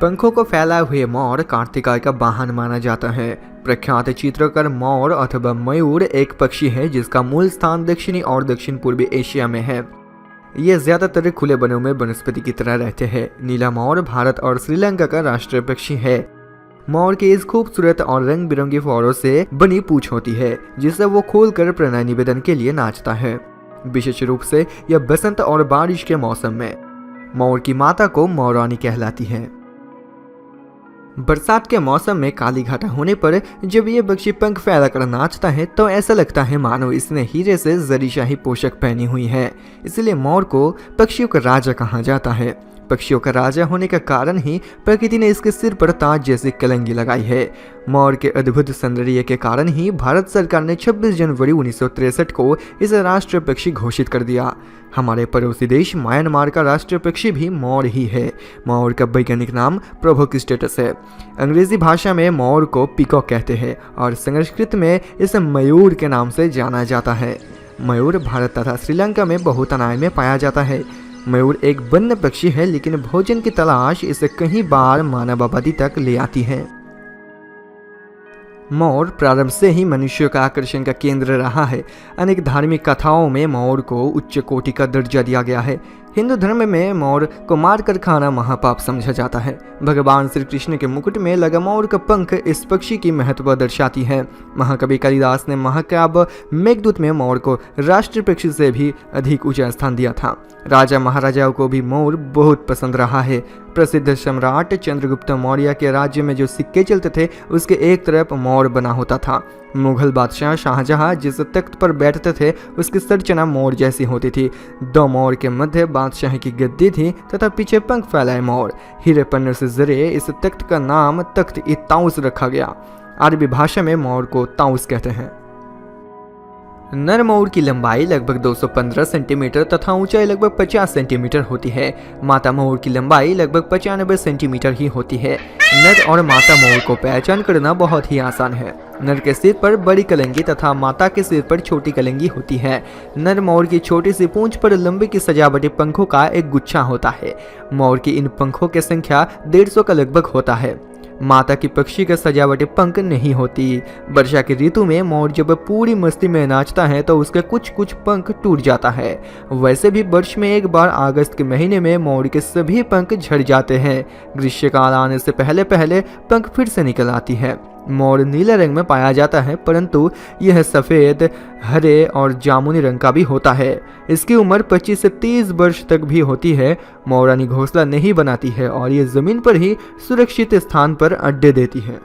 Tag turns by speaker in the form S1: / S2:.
S1: पंखों को फैलाए हुए मोर कार्तिकाय का वाहन माना जाता है। प्रख्यात चित्रकार मोर अथवा मयूर एक पक्षी है जिसका मूल स्थान दक्षिणी और दक्षिण पूर्वी एशिया में है। ये ज्यादातर खुले वनों में वनस्पति की तरह रहते हैं। नीला मोर भारत और श्रीलंका का राष्ट्रीय पक्षी है। मोर के इस खूबसूरत और रंग बिरंगी फौरों से बनी पूंछ होती है जिससे वो खोलकर प्रणय निवेदन के लिए नाचता है। विशेष रूप से यह बसंत और बारिश के मौसम में मोर की माता को मोरानी कहलाती है। बरसात के मौसम में काली घाटा होने पर जब ये पक्षी पंख फैलाकर नाचता है तो ऐसा लगता है मानो इसने हीरे से जरीशाही पोशाक पहनी हुई है। इसलिए मोर को पक्षियों का राजा कहा जाता है। पक्षियों का राजा होने का कारण ही प्रकृति ने इसके सिर पर ताज जैसी कलंगी लगाई है। मोर के अद्भुत सौंदर्य के कारण ही भारत सरकार ने 26 जनवरी 1963 को इसे राष्ट्रीय पक्षी घोषित कर दिया। हमारे पड़ोसी देश म्यांमार का राष्ट्रीय पक्षी भी मोर ही है। मोर का वैज्ञानिक नाम प्रोवोक्स्टेटस है। अंग्रेजी भाषा में मोर को पीकॉक कहते हैं और संस्कृत में इसे मयूर के नाम से जाना जाता है। मयूर भारत तथा श्रीलंका में बहुतायत में पाया जाता है। मयूर एक वन्य पक्षी है लेकिन भोजन की तलाश इसे कई बार मानव आबादी तक ले आती है। मोर प्रारंभ से ही मनुष्यों का आकर्षण का केंद्र रहा है। अनेक धार्मिक कथाओं में मोर को उच्च कोटि का दर्जा दिया गया है। हिंदू धर्म में मोर को मारकर खाना महापाप समझा जाता है। भगवान श्री कृष्ण के मुकुट में लगा मोर का पंख इस पक्षी की महत्व दर्शाती है। महाकवि कालिदास ने महाकाव्य मेघदूत में मोर को राष्ट्रीय पक्षी से भी अधिक ऊंचा स्थान दिया था। राजा महाराजाओं को भी मोर बहुत पसंद रहा है। प्रसिद्ध सम्राट चंद्रगुप्त मौर्य के राज्य में जो सिक्के चलते थे उसके एक तरफ मोर बना होता था। मुगल बादशाह शाहजहां जिस तख्त पर बैठते थे उसकी संरचना मोर जैसी होती थी। दो मोर के मध्य बादशाह की गद्दी थी तथा पीछे पंख फैलाए मोर। हीरे पन्ने से जरिए इस तख्त का नाम तख्त ई ताउस रखा गया। अरबी भाषा में मोर को ताउस कहते हैं। नर मोर की लंबाई लगभग 215 सेंटीमीटर तथा ऊंचाई लगभग 50 सेंटीमीटर होती है। माता मोर की लंबाई लगभग 95 सेंटीमीटर ही होती है। नर और माता मोर को पहचान करना बहुत ही आसान है। नर के सिर पर बड़ी कलंगी तथा माता के सिर पर छोटी कलंगी होती है। नर मोर की छोटी सी पूंछ पर लंबे की सजावटी पंखों का एक गुच्छा होता है। मोर की इन पंखों की संख्या 150 का लगभग होता है। माता की पक्षी का सजावटी पंख नहीं होती। वर्षा की ऋतु में मोर जब पूरी मस्ती में नाचता है तो उसके कुछ कुछ पंख टूट जाता है। वैसे भी वर्ष में एक बार अगस्त के महीने में मोर के सभी पंख झड़ जाते हैं। ग्रीष्मकाल आने से पहले पहले पंख फिर से निकल आती है। मोर नीले रंग में पाया जाता है परंतु यह सफ़ेद, हरे और जामुनी रंग का भी होता है। इसकी उम्र 25 से 30 वर्ष तक भी होती है। मोरानी घोंसला नहीं बनाती है और ये ज़मीन पर ही सुरक्षित स्थान पर अड्डे देती है।